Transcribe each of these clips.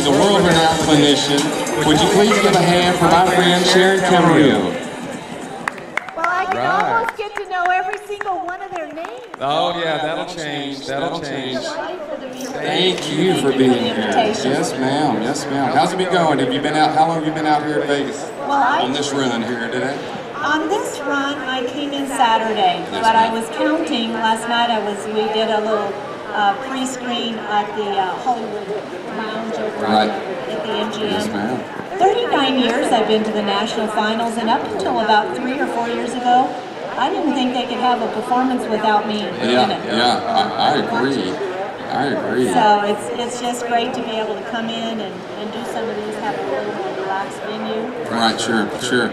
a world-renowned clinician. Would you please give a hand for my friend Sharon Camarillo? Well, I can almost get to know every single one of their names. Oh yeah, that'll change. That'll change. Thank Thank you for being here. Yes, ma'am. Yes, ma'am. How's it been going? Have you been out? How long have you been out here in Vegas? Well, on this run here today? On this run, I came in Saturday, but I was counting last night. We did a little pre-screen at the Hollywood Lounge over at the MGM. Yes, ma'am. 39 years I've been to the National Finals, and up until about 3 or 4 years ago, I didn't think they could have a performance without me in it. Yeah, I agree. I agree. So it's just great to be able to come in and do some of these, have a little more relaxed venue. Right, sure.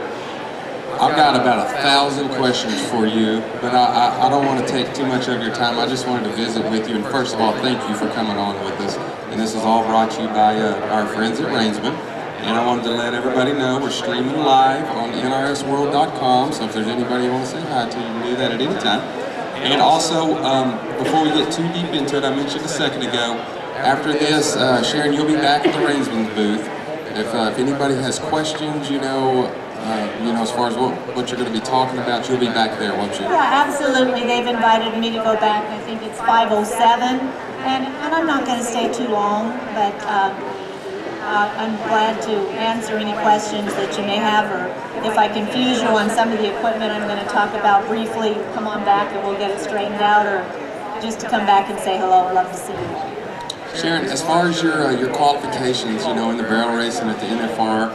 I've got about 1,000 questions for you, but I don't want to take too much of your time. I just wanted to visit with you, and first of all, thank you for coming on with us. And this is all brought to you by our friends at Rainsman. And I wanted to let everybody know we're streaming live on NRSworld.com, so if there's anybody you want to say hi to, you can do that at any time. And also, before we get too deep into it, I mentioned a second ago, after this, Sharon, you'll be back at the Rainsman's booth. If anybody has questions, as far as what you're going to be talking about, you'll be back there, won't you? Yeah, absolutely. They've invited me to go back. I think it's 5:07, and I'm not going to stay too long, but I'm glad to answer any questions that you may have, or if I confuse you on some of the equipment I'm going to talk about briefly, come on back and we'll get it straightened out, or just to come back and say hello. I'd love to see you. Sharon, as far as your qualifications, in the barrel racing at the NFR,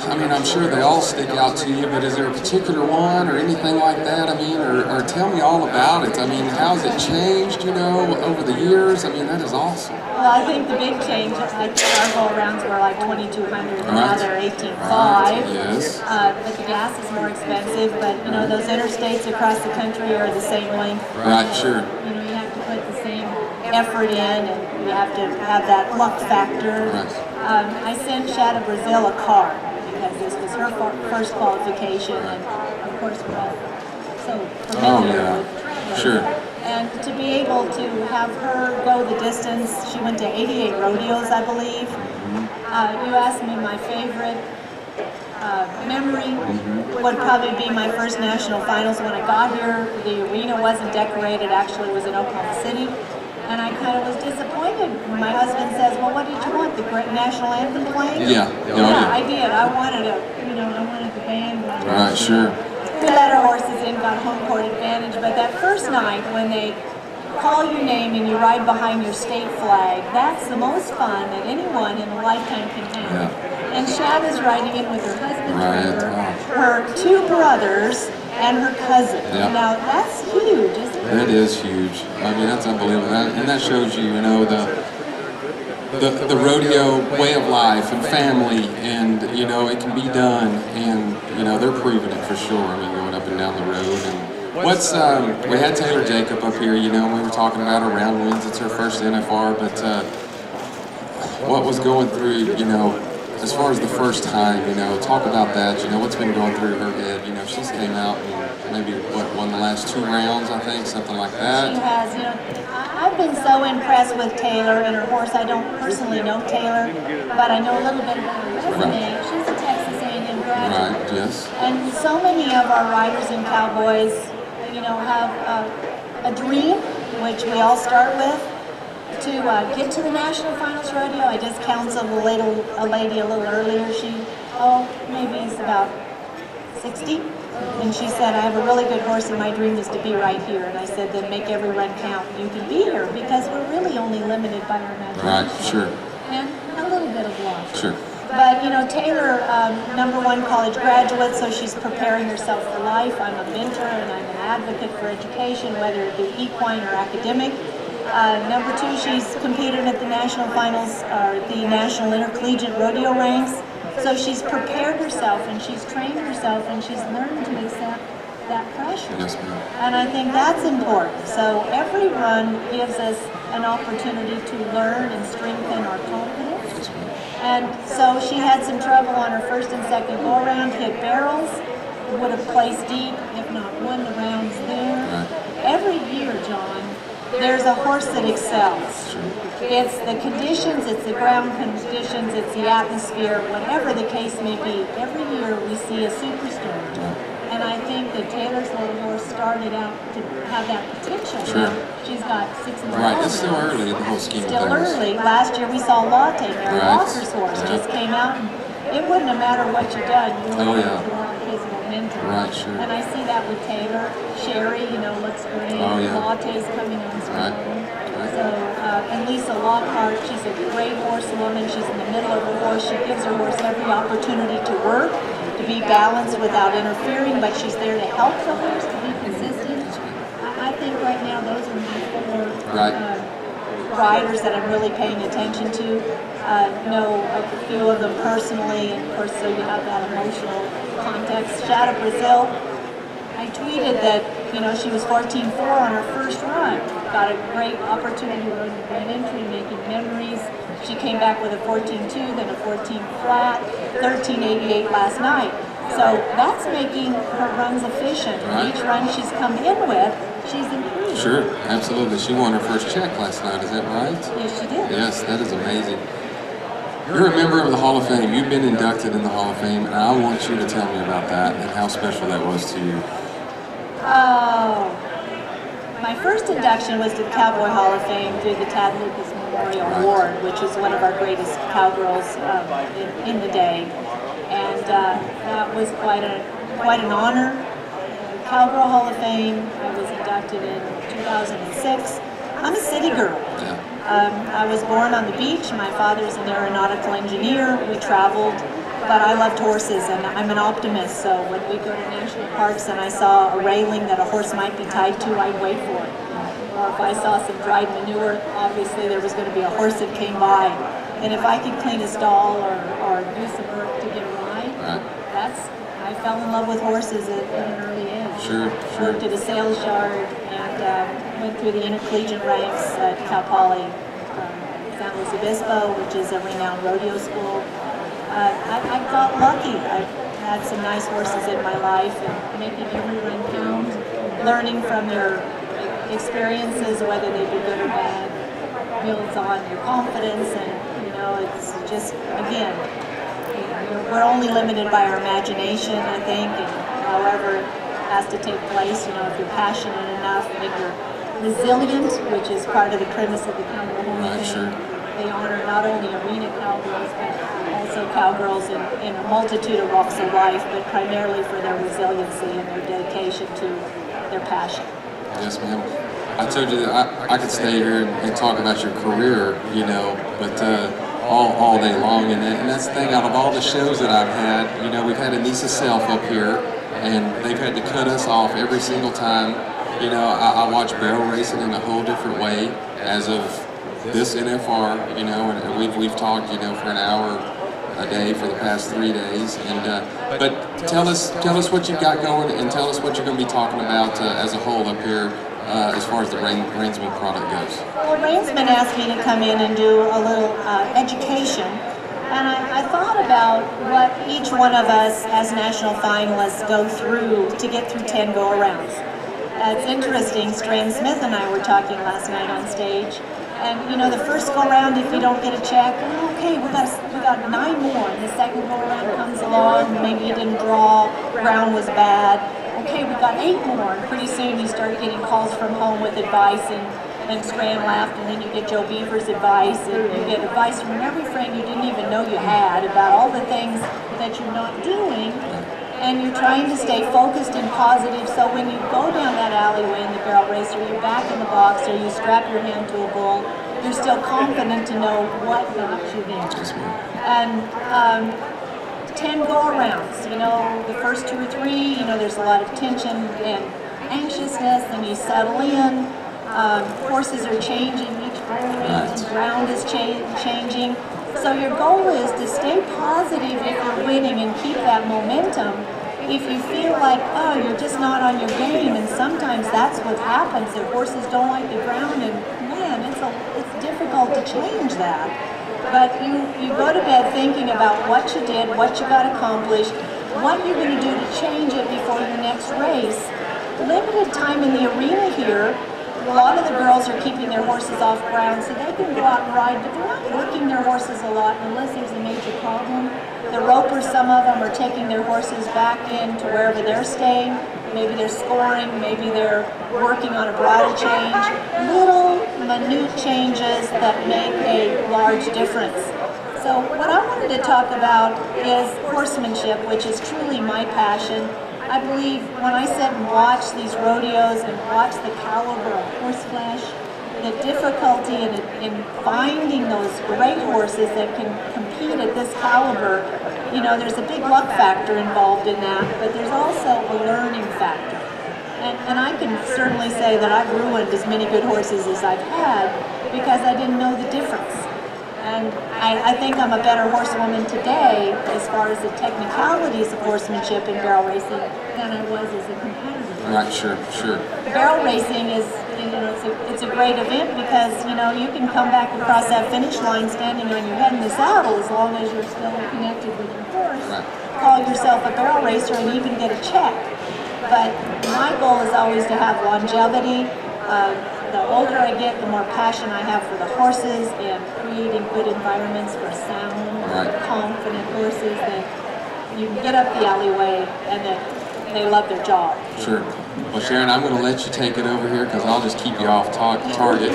I mean, I'm sure they all stick out to you, but is there a particular one or anything like that? I mean, or tell me all about it. I mean, how's it changed, over the years? I mean, that is awesome. Well, I think the big change, our go-arounds were like 2,200, and now they're 18.5. Yes. But the gas is more expensive, but, those interstates across the country are the same length. Right, sure. You have to put the same effort in, and you have to have that luck factor. Right. I sent Shad to Brazil a card, because this was her first qualification, and of course we're all so familiar with sure. And to be able to have her go the distance, she went to 88 rodeos, I believe. You asked me my favorite memory would probably be my first national finals. When I got here, the arena wasn't decorated, actually it was in Oklahoma City. And I kind of was disappointed. My husband says, well, what did you want, the great national anthem playing? Yeah, I did. I wanted the band. Right, sure. We let our horses in, got home court advantage, but that first night when they call your name and you ride behind your state flag, that's the most fun that anyone in a lifetime can have. Yeah. And Shad is riding in with her husband, her two brothers, and her cousin. Yeah. Now that's huge, isn't it? That is huge. I mean, that's unbelievable. And that shows you, the rodeo way of life and family, and it can be done, and they're proving it for sure. I mean, going up and down the road. And we had Taylor Jacob up here. We were talking about her round wins. It's her first NFR, but what was going through, as far as the first time, talk about that. What's been going through her head. She just came out and maybe won the last 2 rounds, I think, something like that. She has. I've been so impressed with Taylor and her horse. I don't personally know Taylor, but I know a little bit about her resume. She's a Texas A&M graduate. Right, yes. And so many of our riders and cowboys, have a dream, which we all start with, to get to the National Finals Rodeo. I just counseled a lady a little earlier. Maybe it's about 60. And she said, I have a really good horse and my dream is to be right here. And I said, then make every run count. You can be here, because we're really only limited by our imagination. Right, sure. And a little bit of luck. Sure. But, Taylor, #1 college graduate, so she's preparing herself for life. I'm a mentor and I'm an advocate for education, whether it be equine or academic. #2, she's competed at the national finals, or the national intercollegiate rodeo ranks. So she's prepared herself and she's trained herself and she's learned to accept that pressure. Yes, ma'am. And I think that's important. So every run gives us an opportunity to learn and strengthen our confidence. Yes, ma'am. And so she had some trouble on her first and second go-around, hit barrels, would have placed deep, if not won the rounds there. Right. Every year, John, there's a horse that excels. It's the conditions, it's the ground conditions, it's the atmosphere, whatever the case may be. Every year we see a superstar. And I think that Taylor's little horse started out to have that potential. Sure. She's got 6 more. Right, it's still early in the whole scheme of things. Still early. Last year we saw Latte, Mary Walker's horse, just came out, and it wouldn't have mattered what you done. You would have won his momentum. Right, sure. And I see that with Taylor. Sherry, looks great. Latte's coming on strong. So, and Lisa Lockhart, she's a great horsewoman. She's in the middle of her horse. She gives her horse every opportunity to work, to be balanced without interfering, but she's there to help the horse to be consistent. I think right now those are my 4 riders that I'm really paying attention to. Know a few of them personally, and of course, so you have that emotional context. Sharon Brazil, I tweeted that she was 14-4 on her first run. Got a great opportunity to run the grand entry, making memories. She came back with a 14-2, then a 14 flat, 13.88 last night. So that's making her runs efficient. Each run she's come in with, she's improved. Sure, absolutely. She won her first check last night, is that right? Yes, she did. Yes, that is amazing. You're a member of the Hall of Fame. You've been inducted in the Hall of Fame, and I want you to tell me about that and how special that was to you. Oh, my first induction was to the Cowboy Hall of Fame through the Tad Lucas Memorial Award, which is one of our greatest cowgirls in the day, and that was quite an honor. Cowgirl Hall of Fame, I was inducted in 2006. I'm a city girl. I was born on the beach. My father's an aeronautical engineer. We traveled, but I loved horses, and I'm an optimist. So when we go to national parks and I saw a railing that a horse might be tied to, I'd wait for it. Or if I saw some dried manure, obviously there was going to be a horse that came by. And if I could clean a stall or do some work to get a ride, I fell in love with horses at an early age. Sure. Worked at a sales yard and went through the intercollegiate ranks at Cal Poly San Luis Obispo, which is a renowned rodeo school. I got lucky. I've had some nice horses in my life, and making every run count, learning from their experiences, whether they be good or bad, builds on your confidence, and it's just, again, we're only limited by our imagination, I think, and however it has to take place, if you're passionate enough and you're resilient, which is part of the premise of the Cowgirl Hall of Fame. They honor not only arena cowgirls, but also cowgirls in a multitude of walks of life, but primarily for their resiliency and their dedication to their passion. Yes, ma'am. I told you that I could stay here and talk about your career, but all day long, and that's the thing. Out of all the shows that I've had, we've had Anissa Self up here, and they've had to cut us off every single time. I watch barrel racing in a whole different way as of this NFR, and we've talked, for an hour a day for the past 3 days. And but tell us what you've got going, and tell us what you're going to be talking about as a whole up here as far as the Reinsman product goes. Well, Reinsman asked me to come in and do a little education, and I thought about what each one of us as national finalists go through to get through 10 go-arounds. It's interesting, Strand Smith and I were talking last night on stage, and the first go-around, if you don't get a check, okay, we got 9 more, and the second go-around comes along, maybe you didn't draw, ground was bad, okay, we got 8 more, and pretty soon you start getting calls from home with advice, and Strand laughed, and then you get Joe Beaver's advice, and you get advice from every friend you didn't even know you had about all the things that you're not doing, and you're trying to stay focused and positive, so when you go down that alleyway in the barrel race, or you're back in the box, or you strap your hand to a bull, you're still confident to know what got you there. And 10 go-arounds, the first 2 or 3, there's a lot of tension and anxiousness, and you settle in. Horses are changing each go-around, ground is changing. So your goal is to stay positive if you're winning and keep that momentum. If you feel like, you're just not on your game, and sometimes that's what happens, that horses don't like the ground, and man, it's difficult to change that. But you go to bed thinking about what you did, what you got accomplished, what you're going to do to change it before your next race. Limited time in the arena here, a lot of the girls are keeping their horses off ground so they can go out and ride, but they're not working their horses a lot unless there's a major problem. The ropers, some of them are taking their horses back in to wherever they're staying. Maybe they're scoring, maybe they're working on a bridle change. Little minute changes that make a large difference. So what I wanted to talk about is horsemanship, which is truly my passion. I believe when I sit and watch these rodeos and watch the caliber of horseflesh, the difficulty in finding those great horses that can compete at this caliber, you know, there's a big luck factor involved in that, but there's also a learning factor. And I can certainly say that I've ruined as many good horses as I've had because I didn't know the difference. And I think I'm a better horsewoman today as far as the technicalities of horsemanship and barrel racing than I was as a competitor. Right, sure. Barrel racing is, you know, it's a great event because, you know, you can come back across that finish line standing on your head in the saddle as long as you're still connected with your horse. Right. Call yourself a barrel racer and even get a check. But my goal is always to have longevity. The older I get, the more passion I have for the horses and creating good environments for sound, confident horses that you can get up the alleyway and that they love their job. Sure. Well, Sharon, I'm going to let you take it over here because I'll just keep you off target.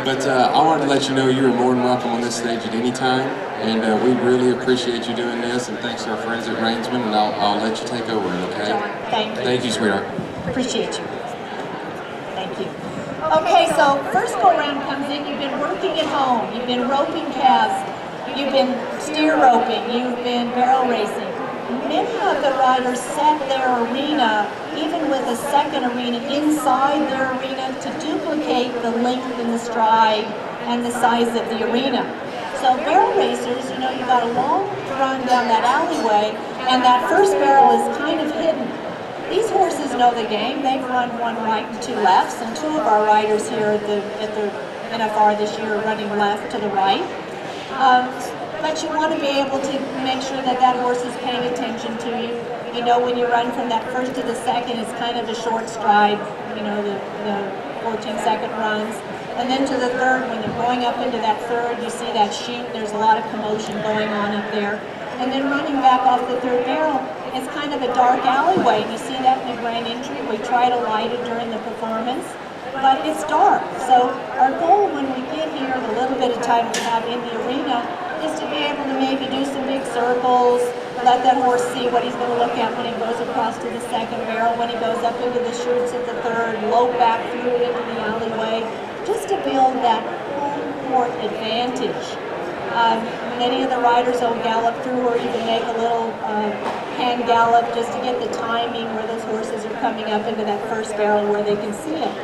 But I wanted to let you know you're more than welcome on this stage at any time. And we really appreciate you doing this. And thanks to our friends at Rainsman. And I'll let you take over, okay? Thank you. Thank you, sweetheart. Appreciate you. Thank you. Okay, so first go round comes in, you've been working at home, you've been roping calves, you've been steer roping, you've been barrel racing. Many of the riders set their arena, even with a second arena inside their arena to duplicate the length and the stride and the size of the arena. So barrel racers, you know, you've got a long run down that alleyway and that first barrel is kind of hidden. These horses know the game. They've run one right and two lefts, and two of our riders here at the NFR this year are running left to the right. But you want to be able to make sure that that horse is paying attention to you. You know, when you run from that first to the second, it's kind of a short stride, you know, the 14-second runs. And then to the third, when they're going up into that third, you see that chute, there's a lot of commotion going on up there. And then running back off the third barrel, it's kind of a dark alleyway. You see that in the grand entry. We try to light it during the performance, but it's dark. So our goal when we get here, the little bit of time we have in the arena, is to be able to maybe do some big circles, let that horse see what he's going to look at when he goes across to the second barrel, when he goes up into the chutes at the third, lope back through into the alleyway, just to build that home court advantage. Many of the riders will gallop through or even make a little hand gallop just to get the timing where those horses are coming up into that first barrel where they can see it.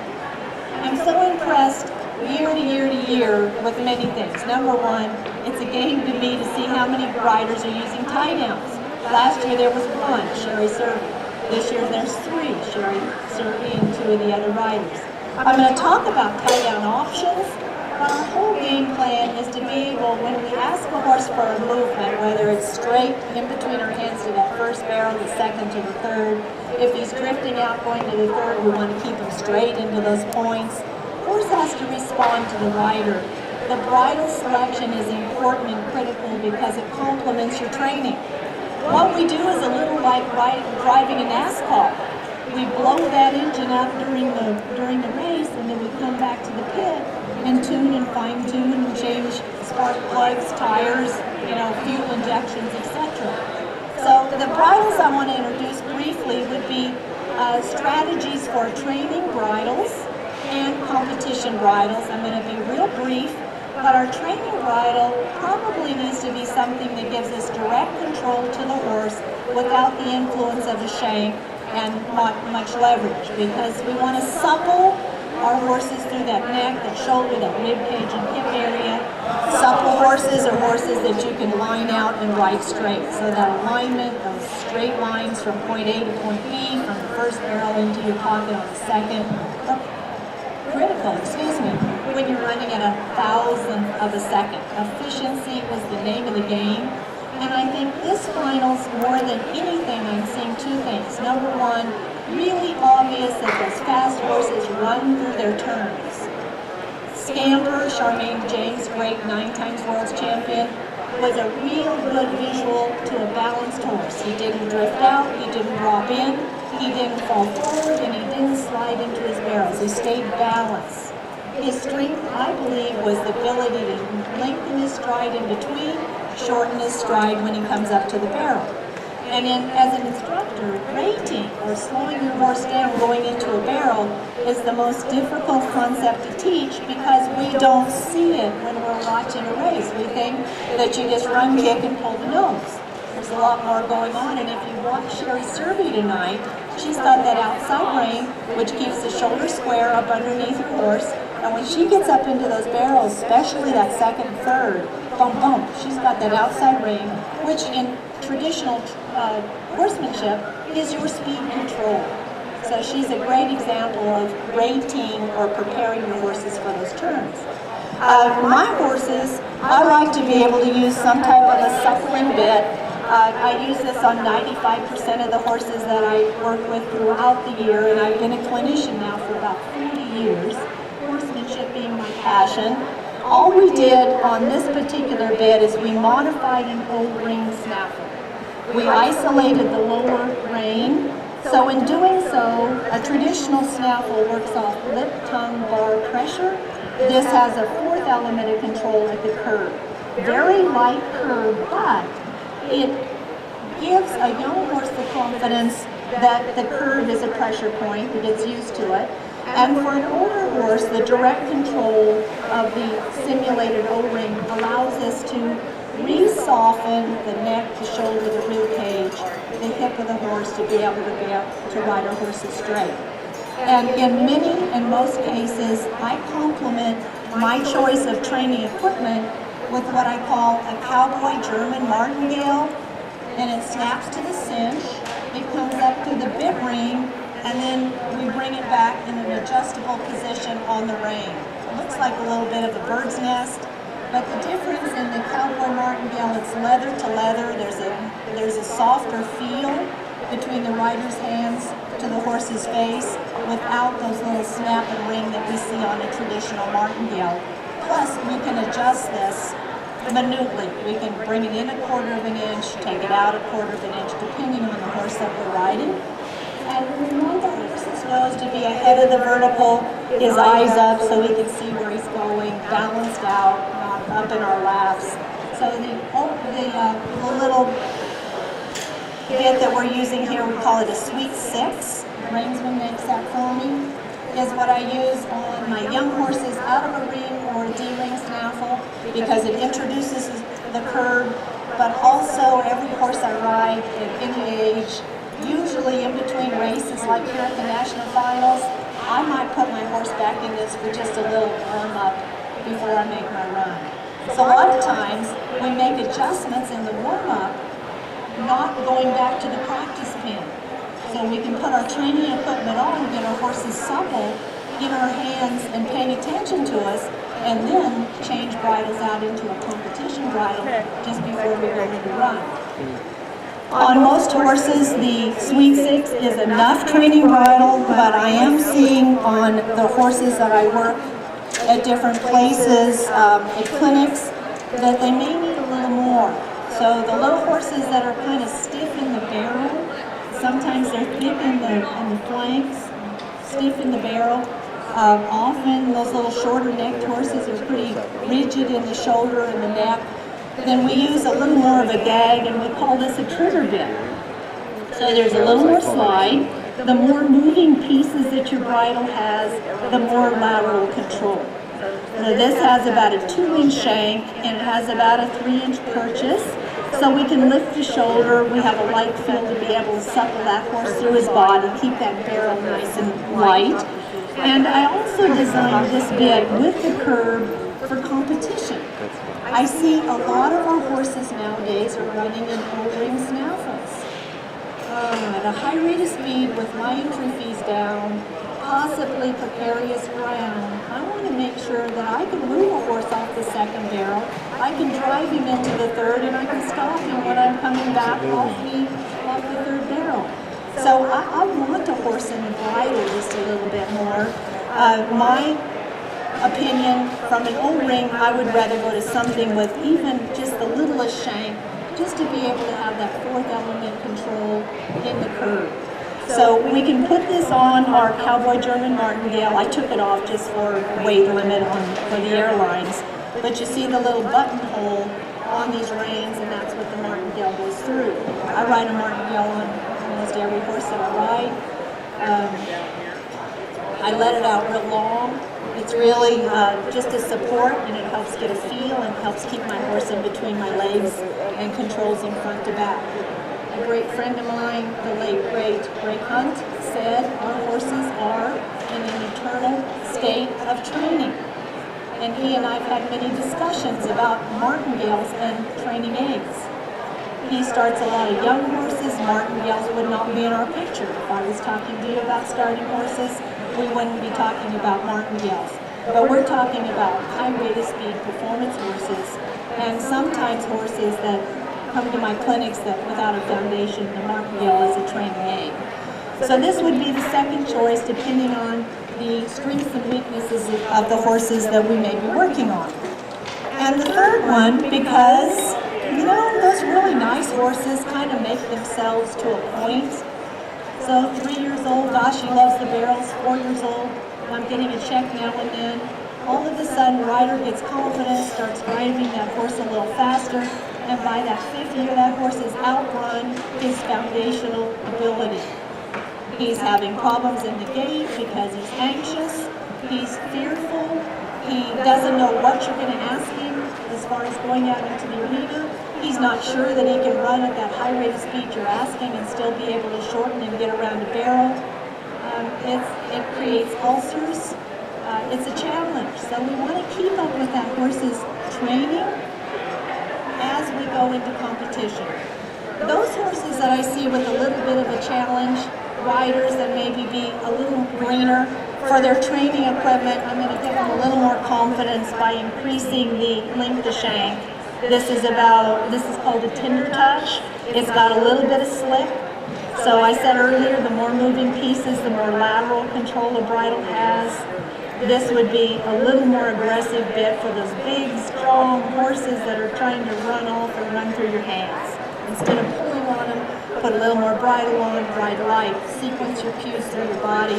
I'm so impressed year to year to year with many things. Number one, it's a game to me to see how many riders are using tie downs. Last year there was one, Sherry Servey. This year there's three, Sherry Servey and two of the other riders. I'm going to talk about tie down options. Our whole game plan is to be able, when we ask a horse for a movement, whether it's straight in between our hands to that first barrel, the second to the third, if he's drifting out going to the third, we want to keep him straight into those points. Horse has to respond to the rider. The bridle selection is important and critical because it complements your training. What we do is a little like driving a NASCAR. We blow that engine up during the race, and then we come back to the pit and tune and fine tune and change spark plugs, tires, you know, fuel injections, etc. So the bridles I want to introduce briefly would be strategies for training bridles and competition bridles. I'm going to be real brief, but our training bridle probably needs to be something that gives us direct control to the horse without the influence of a shank and not much leverage, because we want to supple our horses through that neck, that shoulder, that rib cage and hip area. Supple horses are horses that you can line out and ride straight. So that alignment, those straight lines from point A to point B, from the first barrel into your pocket on the second, are critical, when you're running at 1,000th of a second. Efficiency is the name of the game. And I think this finals, more than anything, I'm seeing two things. Number one, really obvious that those fast horses run through their turns. Scamper, Charmaine James, great 9-time world champion, was a real good visual to a balanced horse. He didn't drift out, he didn't drop in, he didn't fall forward, and he didn't slide into his barrels. He stayed balanced. His strength, I believe, was the ability to lengthen his stride in between, shorten his stride when he comes up to the barrel. And as an instructor, rating or slowing your horse down going into a barrel is the most difficult concept to teach because we don't see it when we're watching a race. We think that you just run, kick, and pull the nose. There's a lot more going on, and if you watch Sherry Serby tonight, she's got that outside rein, which keeps the shoulder square up underneath her horse, and when she gets up into those barrels, especially that second and third, bump, bump, she's got that outside rein, which in traditional horsemanship is your speed control. So she's a great example of rating or preparing your horses for those turns. My horses, I like to be able to use some type of a suckling bit. I use this on 95% of the horses that I work with throughout the year, and I've been a clinician now for about 40 years, horsemanship being my passion. All we did on this particular bit is we modified an O-ring snaffle. We isolated the lower rein. So in doing so, a traditional snaffle works off lip, tongue, bar pressure. This has a fourth element of control at the curb. Very light curb, but it gives a young horse the confidence that the curb is a pressure point, that it's used to it. And for an older horse, the direct control of the simulated O-ring allows us to re-soften the neck, the shoulder, the rib cage, the hip of the horse to be able to ride our horses straight. And in many and most cases, I complement my choice of training equipment with what I call a cowboy German martingale, and it snaps to the cinch, it comes up to the bit ring, and then we bring it back in an adjustable position on the rein. It looks like a little bit of a bird's nest, but the difference in the cowboy martingale, it's leather to leather. There's a softer feel between the rider's hands to the horse's face without those little snap and ring that we see on a traditional martingale. Plus, we can adjust this minutely. We can bring it in a quarter of an inch, take it out a quarter of an inch, depending on the horse that we're riding. And we want the horse's nose to be ahead of the vertical, his eyes up so we can see where he's going, balanced out, not up in our laps. So the little bit that we're using here, we call it a sweet six. Reinsman makes that for me, is what I use on my young horses out of a ring or a D-ring snaffle because it introduces the curb, but also every horse I ride at any age, usually in between races like here at the National Finals, I might put my horse back in this for just a little warm up before I make my run. So a lot of times we make adjustments in the warm up, not going back to the practice pen. So we can put our training equipment on, get our horses supple in our hands and paying attention to us, and then change bridles out into a competition bridle just before we go to the run. On most horses, the Sweet Six is enough training bridle, but I am seeing on the horses that I work at different places, at clinics, that they may need a little more. So the little horses that are kind of stiff in the barrel, sometimes they're thick in the flanks, stiff in the barrel. Often those little shorter necked horses are pretty rigid in the shoulder and the neck. Then we use a little more of a gag, and we call this a trigger bit. So there's a little more slide. The more moving pieces that your bridle has, the more lateral control. So this has about a 2-inch shank, and it has about a 3-inch purchase. So we can lift the shoulder. We have a light feel to be able to supple that horse through his body, keep that barrel nice and light. And I also designed this bit with the curb for competition. I see a lot of our horses nowadays are running in O-ring snaffles. At a high rate of speed with my entry fees down, possibly precarious ground, I want to make sure that I can move a horse off the second barrel, I can drive him into the third, and I can stop him when I'm coming back off the third barrel. So I want a horse in the bridle just a little bit more. My opinion, from an O-ring, I would rather go to something with even just the littlest shank, just to be able to have that fourth element control in the curve. So we can put this on our Cowboy German Martingale. I took it off just for weight limit for the airlines. But you see the little buttonhole on these reins, and that's what the Martingale goes through. I ride a Martingale on almost every horse that I ride. I let it out real long. It's really just a support, and it helps get a feel and helps keep my horse in between my legs and controls him front to back. A great friend of mine, the late great Ray Hunt, said our horses are in an eternal state of training. And he and I have had many discussions about martingales and training aids. He starts a lot of young horses. Martingales would not be in our picture. If I was talking to you about starting horses, we wouldn't be talking about martingales. But we're talking about high rate of speed performance horses, and sometimes horses that come to my clinics that without a foundation, the martingale is a training aid. So this would be the second choice depending on the strengths and weaknesses of the horses that we may be working on. And the third one, because, you know, those really nice horses kind of make themselves to a point. So 3 years old, gosh, he loves the barrels. 4 years old, I'm getting a check now and then. All of a sudden, rider gets confident, starts driving that horse a little faster, and by that 5th year, that horse has outrun his foundational ability. He's having problems in the gait because he's anxious, he's fearful, he doesn't know what you're going to ask him as far as going out into the arena. He's not sure that he can run at that high rate of speed you're asking and still be able to shorten and get around a barrel. It creates ulcers. It's a challenge. So we want to keep up with that horse's training as we go into competition. Those horses that I see with a little bit of a challenge, riders that maybe be a little greener for their training equipment, I'm going to give them a little more confidence by increasing the length of shank. This is called a tender touch. It's got a little bit of slip. So I said earlier, the more moving pieces, the more lateral control the bridle has. This would be a little more aggressive bit for those big, strong horses that are trying to run off or run through your hands. Instead of pulling on them, put a little more bridle on, ride light, sequence your cues through your body.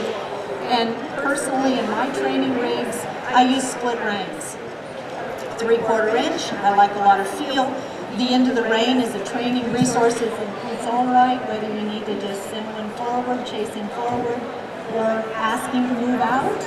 And personally, in my training rigs, I use split reins. 3/4 inch, I like a lot of feel. The end of the rein is a training resource in its own right, whether you need to just send one forward, chase him forward, or ask him to move out.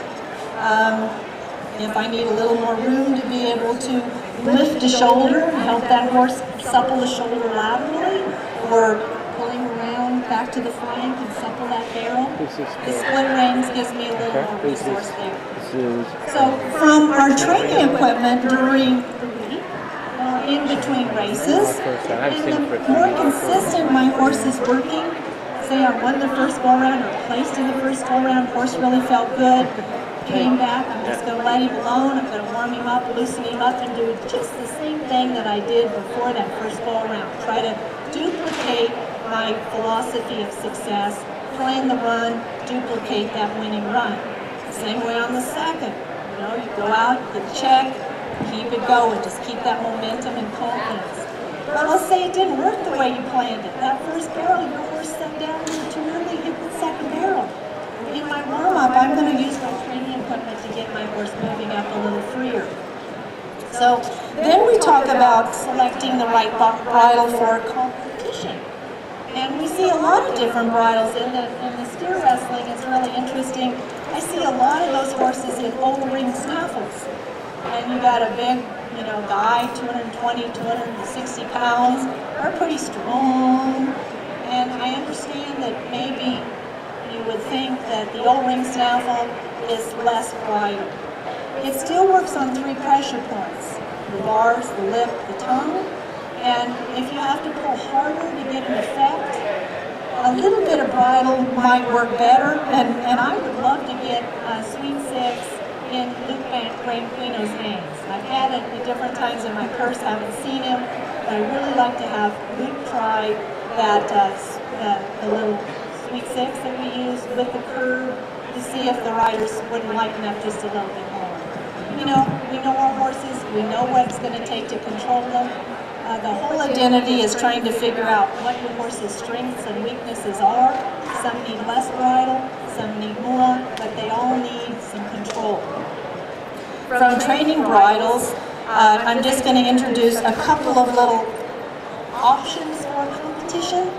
If I need a little more room to be able to lift the shoulder and help that horse supple the shoulder laterally, or pulling around back to the flank and supple that barrel, the split reins gives me a little more resource there. So from our training equipment during the week, in between races, and the more consistent my horse is working, say I won the first go around or placed in the first go around, horse really felt good, came back, I'm just going to let him alone, I'm going to warm him up, loosen him up, and do just the same thing that I did before that first go around. Try to duplicate my philosophy of success, plan the run, duplicate that winning run. Same way on the second. You know, you go out, get a check, keep it going, just keep that momentum and confidence. But let's say it didn't work the way you planned it. That first barrel, your horse set down a little too early, hit the second barrel. In my warm-up, I'm going to use my training equipment to get my horse moving up a little freer. So then we talk about selecting the right bridle for competition. And we see a lot of different bridles in the steer wrestling. It's really interesting. I see a lot of those horses in O-ring snaffles. And you got a big, guy, 220, 260 pounds, are pretty strong. And I understand that maybe you would think that the O-ring snaffle is less bridle. It still works on 3 pressure points: the bars, the lip, the tongue. And if you have to pull harder to get an effect, a little bit of bridle might work better. And I would love to get Sweet 6 in Luke Branquino's hands. I've had it at different times in my purse, haven't seen him, but I really like to have Luke try that the little week 6 that we use with the curve to see if the riders wouldn't lighten up just a little bit more. We know our horses, we know what it's going to take to control them. The whole identity is trying to figure out what your horse's strengths and weaknesses are. Some need less bridle, some need more, but they all need some control. From training bridles, I'm just going to introduce a couple of little options for competition.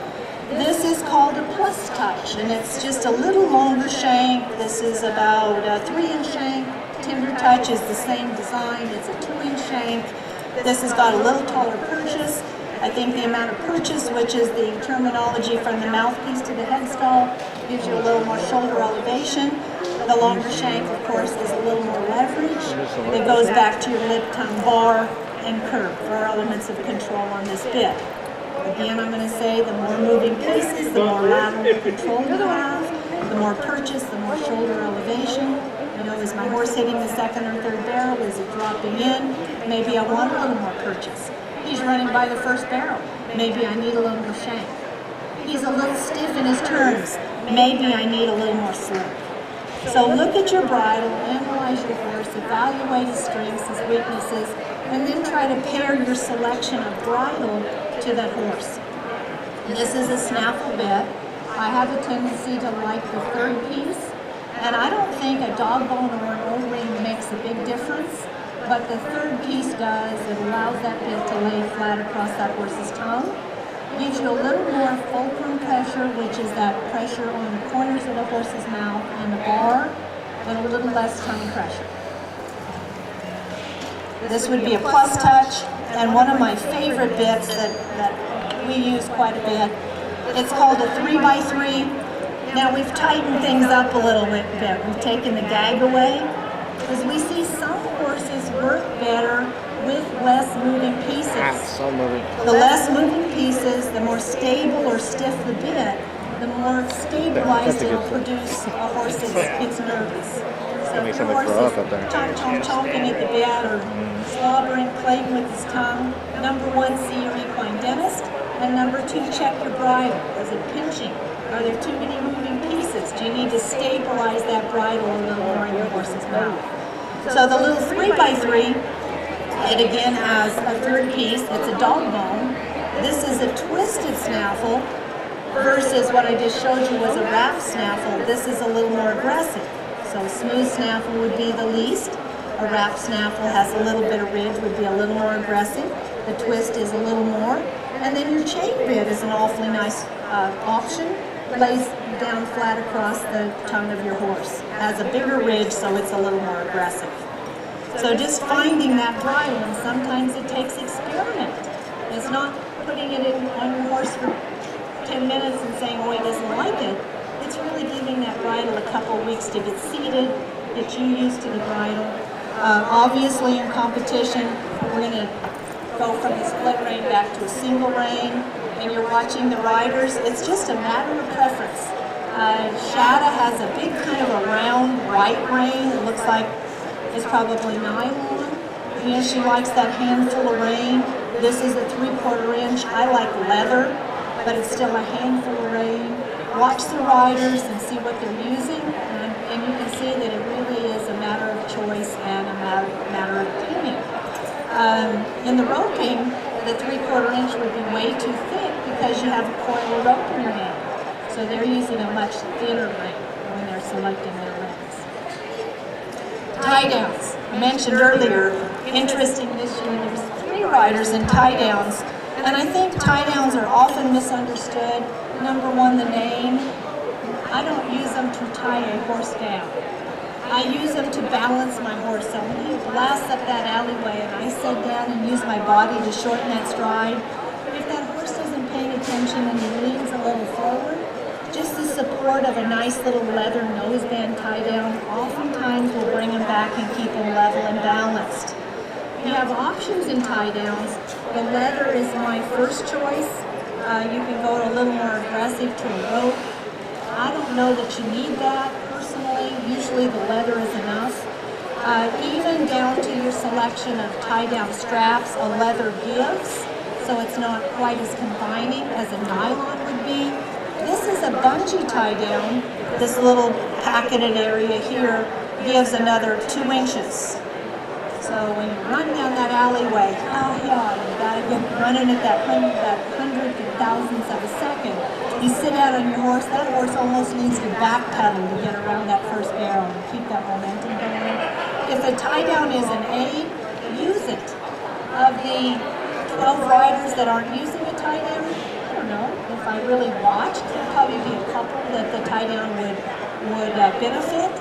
This is called a plus touch, and it's just a little longer shank. This is about a 3-inch shank. Timber touch is the same design. It's a 2-inch shank. This has got a little taller purchase. I think the amount of purchase, which is the terminology from the mouthpiece to the headstall, gives you a little more shoulder elevation. The longer shank, of course, is a little more leverage. It goes back to your lip, tongue, bar, and curve for elements of control on this bit. Again, I'm going to say the more moving pieces, the more lateral control you have, the more purchase, the more shoulder elevation. Is my horse hitting the second or third barrel? Is it dropping in? Maybe I want a little more purchase. He's running by the first barrel. Maybe I need a little more shank. He's a little stiff in his turns. Maybe I need a little more slip. So look at your bridle, analyze your horse, evaluate his strengths, his weaknesses, and then try to pair your selection of bridle to that horse. This is a snaffle bit. I have a tendency to like the third piece. And I don't think a dog bone or an O-ring makes a big difference, but the third piece does. It allows that bit to lay flat across that horse's tongue. Gives you a little more fulcrum pressure, which is that pressure on the corners of the horse's mouth and the bar, but a little less tongue pressure. This would be a plus touch, and one of my favorite bits that we use quite a bit. It's called a 3x3. Now we've tightened things up a little bit. We've taken the gag away because we see some horses work better with less moving pieces. The less moving pieces, the more stable or stiff the bit, the more stabilized it will produce a horse that gets nervous. So if your horse is chomping at the bit or slobbering, playing with his tongue, number 1, see your equine dentist, and number 2, check your bridle. Is it pinching? Are there too many moving pieces? Do you need to stabilize that bridle a little more in your horse's mouth? So the little 3x3, it again has a third piece. It's a dog bone. This is a twisted snaffle versus what I just showed you was a wrap snaffle. This is a little more aggressive. So a smooth snaffle would be the least. A wrap snaffle has a little bit of ridge, would be a little more aggressive. The twist is a little more. And then your chain bit is an awfully nice option. Lays down flat across the tongue of your horse. Has a bigger ridge, so it's a little more aggressive. So just finding that bridle, and sometimes it takes experiment. It's not putting it on your horse for 10 minutes and saying, oh, he doesn't like it. It's really giving that bridle a couple weeks to get seated, get you used to the bridle. Obviously in competition, we're going to go from the split rein back to a single rein. And you're watching the riders, it's just a matter of preference. Shada has a big kind of a round white rein. It looks like it's probably nylon. She likes that handful of rein. This is a 3/4 inch. I like leather, but it's still a handful of rein. Watch the riders and see what they're using, and you can see that it really is a matter of choice and a matter of opinion. In the roping, the 3/4 inch would be way too thick because you have a coil of rope in your hand. So they're using a much thinner rein when they're selecting their reins. Tie downs. I mentioned earlier, interesting this year, there's 3 riders in tie downs. And I think tie downs are often misunderstood. Number 1, the name. I don't use them to tie a horse down. I use them to balance my horse. So when he blasts up that alleyway and I sit down and use my body to shorten that stride, if that horse isn't paying attention and he leans a little forward, just the support of a nice little leather noseband tie down oftentimes will bring him back and keep him level and balanced. You have options in tie downs. The leather is my first choice. You can go a little more aggressive to a rope. I don't know that you need that personally. Usually the leather is enough. Even down to your selection of tie-down straps, a leather gives, so it's not quite as confining as a nylon would be. This is a bungee tie down. This little packeted area here gives another 2 inches. So when you run down that alleyway, you gotta get running at that hundredth and thousandths of a second. You sit out on your horse, that horse almost needs to backpedal to get around that first barrel and keep that momentum going. If a tie down is an aid, use it. Of the 12 riders that aren't using a tie down, I don't know, if I really watched, there'd probably be a couple that the tie down would benefit.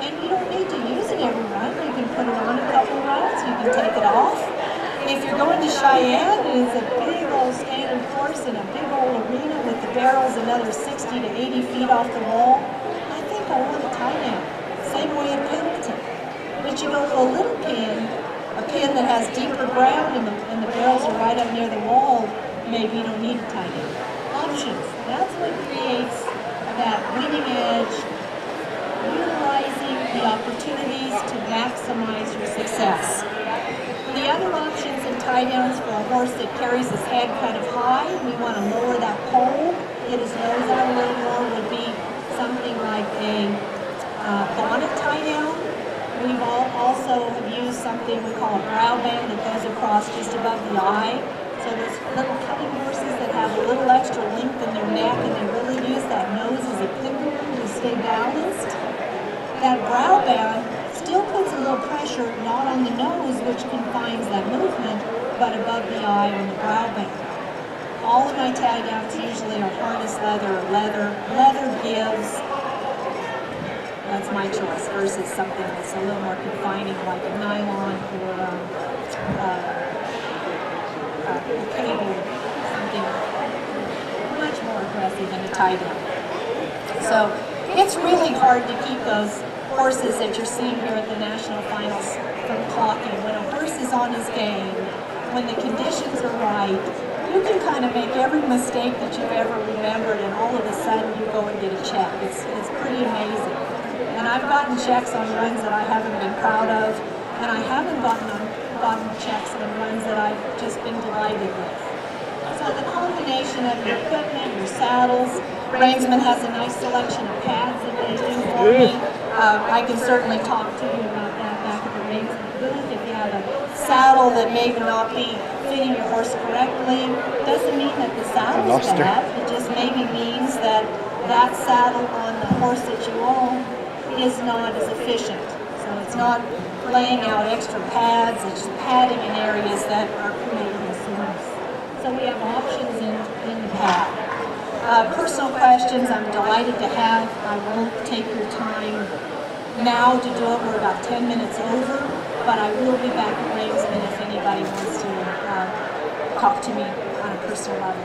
And you don't need to use it every run. You can put it on a couple runs, you can take it off. If you're going to Cheyenne, it's a big old standard course in a big old arena with the barrels another 60 to 80 feet off the wall. I think I want a tie down. Same way at Pendleton. But you go to a little pin, a pin that has deeper ground and the barrels are right up near the wall, maybe you don't need a tie down. Options. That's what creates that winning edge, utilizing the opportunities to maximize your success. The other options in tie downs for a horse that carries his head kind of high, we want to lower that pole, get his nose out a little more, would be something like a bonnet tie down. We've also have used something we call a brow band that goes across just above the eye. So those little cutting horses that have a little extra length in their neck and they really use that nose as a pendulum to stay balanced. That brow band still puts a little pressure not on the nose, which confines that movement, but above the eye on the brow band. All of my tie downs usually are harness leather or leather. Leather gives, that's my choice, versus something that's a little more confining like a nylon or a cable, something much more aggressive than a tie down. So it's really hard to keep those horses that you're seeing here at the National Finals from clocking. When a horse is on his game, when the conditions are right, you can kind of make every mistake that you've ever remembered and all of a sudden you go and get a check. It's pretty amazing. And I've gotten checks on runs that I haven't been proud of, and I haven't gotten checks on runs that I've just been delighted with. So the combination of your equipment, your saddles, Reinsman has a nice selection of pads that they do for me. I can certainly talk to you about that back at the Reinsman booth. If you have a saddle that may not be fitting your horse correctly, doesn't mean that the saddle's bad. It just maybe means that that saddle on the horse that you own is not as efficient. So it's not laying out extra pads, it's just padding in areas that are creating a soreness. So we have options in the pad. Personal questions I'm delighted to have. I won't take your time now to do it. We're about 10 minutes over, but I will be back at Reinsman if anybody wants to talk to me on a personal level.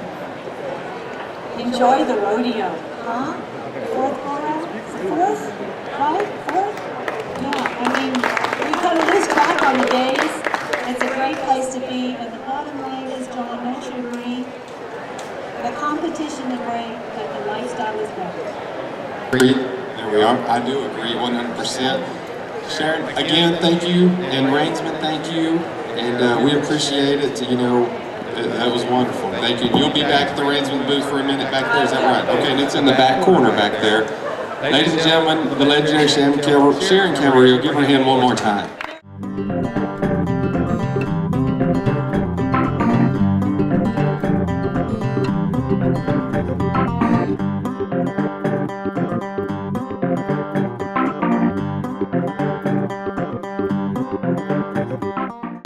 Enjoy the rodeo. Huh? Fourth quarter? Fourth? Right? Fourth? Yeah, I mean, we kind of lose track on the days. It's a great place to be, and the bottom line is, John, don't you agree? The competition is great, but the lifestyle is better. There we are. I do agree 100%. Sharon, again, thank you, and Reinsman, thank you, and we appreciate it. You know, that was wonderful. Thank you. You'll be back at the Reinsman booth for a minute back there. Is that right? Okay, and it's in the back corner back there. Ladies and gentlemen, the legendary Sharon Camarillo. Give her a hand one more time.